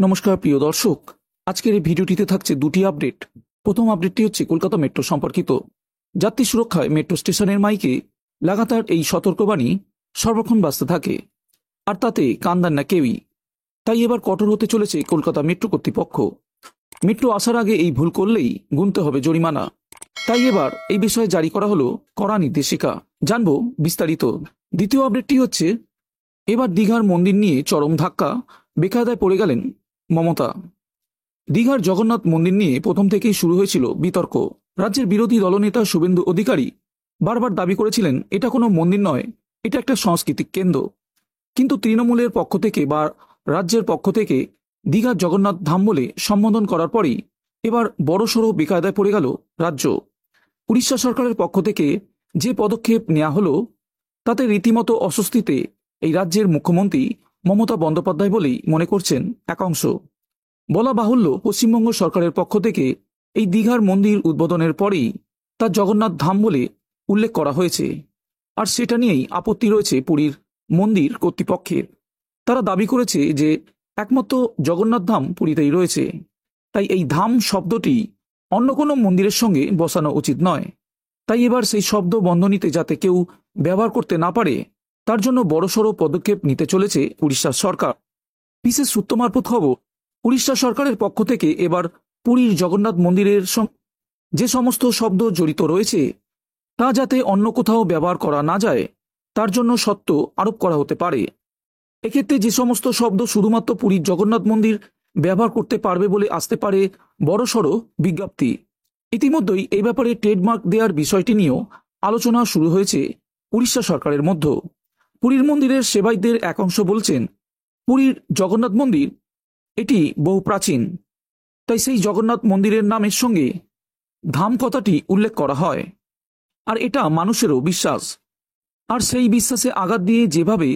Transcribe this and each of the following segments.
নমস্কার প্রিয় দর্শক, আজকের এই ভিডিওটিতে থাকছে দুটি আপডেট। প্রথম আপডেটটি হচ্ছে কলকাতা মেট্রো সম্পর্কিত। যাত্রী সুরক্ষায় মেট্রো স্টেশনের মাইকে লাগাতার এই সতর্কবাণী সর্বক্ষণ বাজতে থাকে, আর তাতে কান দেন না কেউই। তাই এবার কঠোর হতে চলেছে কলকাতা মেট্রো কর্তৃপক্ষ। মেট্রো আসার আগে এই ভুল করলেই গুনতে হবে জরিমানা। তাই এবার এই বিষয়ে জারি করা হলো কড়া নির্দেশিকা। জানবো বিস্তারিত। দ্বিতীয় আপডেটটি হচ্ছে এবার দীঘার মন্দির নিয়ে চরম ধাক্কা, বেকায়দায় পড়ে গেলেন মমতা। দীঘার জগন্নাথ মন্দির নিয়ে প্রথম থেকেই শুরু হয়েছিল বিতর্ক। রাজ্যের বিরোধী দলনেতা শুভেন্দু অধিকারী বারবার দাবি করেছিলেন এটা কোনো মন্দির নয়, এটা একটা সাংস্কৃতিক কেন্দ্র। কিন্তু তৃণমূলের পক্ষ থেকে বা রাজ্যের পক্ষ থেকে দীঘার জগন্নাথ ধাম বলে সম্বোধন করার পরেই এবার বড়সড় বেকায়দায় পড়ে গেল রাজ্য। উড়িষ্যা সরকারের পক্ষ থেকে যে পদক্ষেপ নেওয়া হলো তাতে রীতিমতো অস্বস্তিতে এই রাজ্যের মুখ্যমন্ত্রী মমতা বন্দ্যোপাধ্যায় বলেই মনে করছেন একাংশ। বলা বাহুল্য, পশ্চিমবঙ্গ সরকারের পক্ষ থেকে এই দীঘার মন্দির উদ্বোধনের পরেই তা জগন্নাথ ধাম বলে উল্লেখ করা হয়েছে, আর সেটা নিয়েই আপত্তি রয়েছে পুরীর মন্দির কর্তৃপক্ষের। তারা দাবি করেছে যে একমাত্র জগন্নাথ ধাম পুরীতেই রয়েছে, তাই এই ধাম শব্দটি অন্য কোনো মন্দিরের সঙ্গে বসানো উচিত নয়। তাই এবার সেই শব্দ বন্ধনীতে যাতে কেউ ব্যবহার করতে না পারে তার জন্য বড়সড় পদক্ষেপ নিতে চলেছে উড়িষ্যা সরকার। বিশেষ সূত্র মারফত খবর, উড়িষ্যা সরকারের পক্ষ থেকে এবার পুরীর জগন্নাথ মন্দিরের যে সমস্ত শব্দ জড়িত রয়েছে তা যাতে অন্য কোথাও ব্যবহার করা না যায় তার জন্য শর্ত আরোপ করা হতে পারে। এক্ষেত্রে যে সমস্ত শব্দ শুধুমাত্র পুরীর জগন্নাথ মন্দির ব্যবহার করতে পারবে বলে আসতে পারে বড়সড় বিজ্ঞপ্তি। ইতিমধ্যেই এই ব্যাপারে ট্রেডমার্ক দেওয়ার বিষয়টি নিয়েও আলোচনা শুরু হয়েছে উড়িষ্যা সরকারের মধ্যে। পুরীর মন্দিরের সেবায়তদের একাংশ বলছেন পুরীর জগন্নাথ মন্দির এটি বহু প্রাচীন, তাই সেই জগন্নাথ মন্দিরের নামের সঙ্গে ধাম কথাটি উল্লেখ করা হয়, আর এটা মানুষেরও বিশ্বাস। আর সেই বিশ্বাসে আঘাত দিয়ে যেভাবে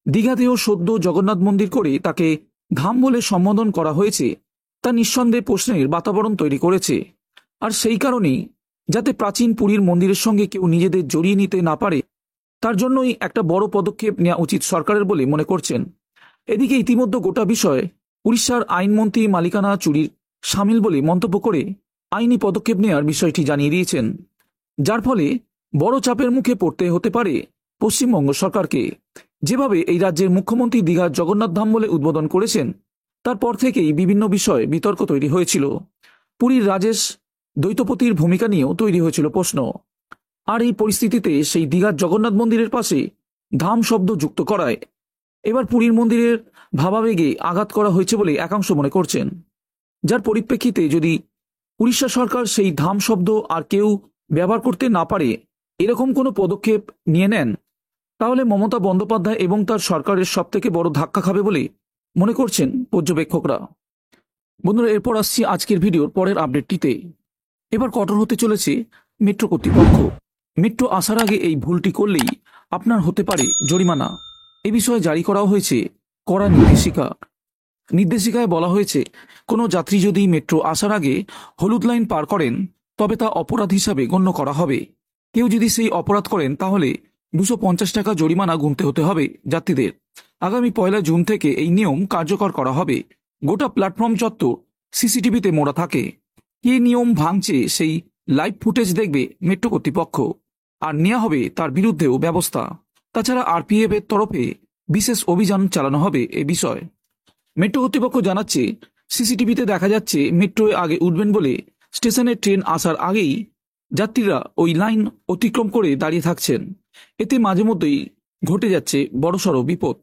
দীঘাতেও সদ্য জগন্নাথ মন্দির করে তাকে ধাম বলে সম্বোধন করা হয়েছে তা নিঃসন্দেহে প্রশ্নের বাতাবরণ তৈরি করেছে। আর সেই কারণেই যাতে প্রাচীন পুরীর মন্দিরের সঙ্গে কেউ নিজেদের জড়িয়ে নিতে না পারে তার জন্যই একটা বড় পদক্ষেপ নেওয়া উচিত সরকারের বলে মনে করছেন। এদিকে ইতিমধ্যে গোটা বিষয় উড়িষ্যার আইনমন্ত্রী মালিকানা চুরির সামিল বলে মন্তব্য করে আইনি পদক্ষেপ নেওয়ার বিষয়টি জানিয়ে দিয়েছেন, যার ফলে বড় চাপের মুখে পড়তে হতে পারে পশ্চিমবঙ্গ সরকারকে। যেভাবে এই রাজ্যের মুখ্যমন্ত্রী দীঘার জগন্নাথ ধাম বলে উদ্বোধন করেছেন তারপর থেকেই বিভিন্ন বিষয়ে বিতর্ক তৈরি হয়েছিল। পুরীর রাজেশ দ্বৈতপতির ভূমিকা নিয়েও তৈরি হয়েছিল প্রশ্ন। আর এই পরিস্থিতিতে সেই দীঘার জগন্নাথ মন্দিরের পাশে ধাম শব্দ যুক্ত করায় এবার পুরীর মন্দিরের ভাবাবেগে আঘাত করা হয়েছে বলে একাংশ মনে করছেন। যার পরিপ্রেক্ষিতে যদি উড়িষ্যা সরকার সেই ধাম শব্দ আর কেউ ব্যবহার করতে না পারে এরকম কোনো পদক্ষেপ নিয়ে নেন তাহলে মমতা বন্দ্যোপাধ্যায় এবং তার সরকারের সবথেকে বড় ধাক্কা খাবে বলে মনে করছেন পর্যবেক্ষকরা। বন্ধুরা, এরপর আসছি আজকের ভিডিওর পরের আপডেটটিতে। এবার কঠোর হতে চলেছে মেট্রো কর্তৃপক্ষ। মেট্রো আসার আগে এই ভুলটি করলেই আপনার হতে পারে জরিমানা। এ বিষয়ে জারি করা হয়েছে কড়া নির্দেশিকা। নির্দেশিকায় বলা হয়েছে কোনো যাত্রী যদি মেট্রো আসার আগে হলুদ লাইন পার করেন তবে তা অপরাধ হিসাবে গণ্য করা হবে। কেউ যদি সেই অপরাধ করেন তাহলে 250 টাকা জরিমানা গুনতে হতে হবে যাত্রীদের। আগামী 1 জুন থেকে এই নিয়ম কার্যকর করা হবে। গোটা প্ল্যাটফর্ম চত্বর সিসিটিভিতে মোড়া থাকে। কে নিয়ম ভাঙছে সেই লাইভ ফুটেজ দেখবে মেট্রো কর্তৃপক্ষ, আর নেওয়া হবে তার বিরুদ্ধেও ব্যবস্থা। তাছাড়া আরপিএফ এর তরফে বিশেষ অভিযান চালানো হবে এ বিষয়। মেট্রো কর্তৃপক্ষ জানাচ্ছে সিসিটিভিতে দেখা যাচ্ছে মেট্রোয় আগে উঠবেন বলে স্টেশনে ট্রেন আসার আগেই যাত্রীরা ওই লাইন অতিক্রম করে দাঁড়িয়ে থাকছেন। এতে মাঝে মধ্যেই ঘটে যাচ্ছে বড়সড় বিপদ।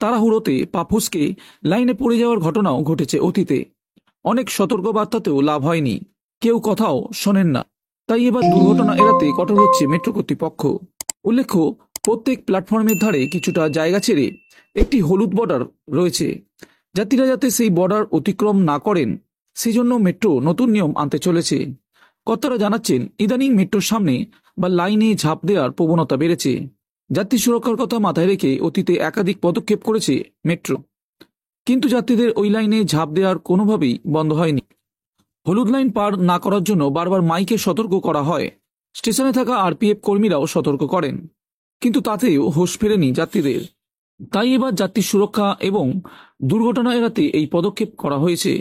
তাড়াহুড়োতে পা ফসকে লাইনে পড়ে যাওয়ার ঘটনাও ঘটেছে অতীতে। অনেক সতর্কবার্তাতেও লাভ হয়নি, কেউ কথাও শোনেন না। তাই এবার দুর্ঘটনা এড়াতে কঠোর হচ্ছে মেট্রো কর্তৃপক্ষ। উল্লেখ্য, প্রত্যেক প্ল্যাটফর্মের ধারে কিছুটা জায়গা ছেড়ে একটি হলুদ বর্ডার রয়েছে। যাত্রীরা যাতে সেই বর্ডার অতিক্রম না করেন সেজন্য মেট্রো নতুন নিয়ম আনতে চলেছে। কর্তারা জানাচ্ছেন ইদানিং মেট্রোর সামনে বা লাইনে ঝাঁপ দেওয়ার প্রবণতা বেড়েছে। যাত্রী সুরক্ষার কথা মাথায় রেখে অতীতে একাধিক পদক্ষেপ করেছে মেট্রো, কিন্তু যাত্রীদের ওই লাইনে ঝাঁপ দেওয়ার কোনোভাবেই বন্ধ হয়নি। হলুদ লাইন পার না করার জন্য বারবার মাইকে সতর্ক করা হয়। স্টেশনে থাকা আরপিএফ কর্মীরাও সতর্ক করেন, কিন্তু তাতেও হোশ ফেরেনি যাত্রীদের। তাই এবার যাত্রীর সুরক্ষা এবং দুর্ঘটনা এড়াতে এই পদক্ষেপ করা হয়েছে।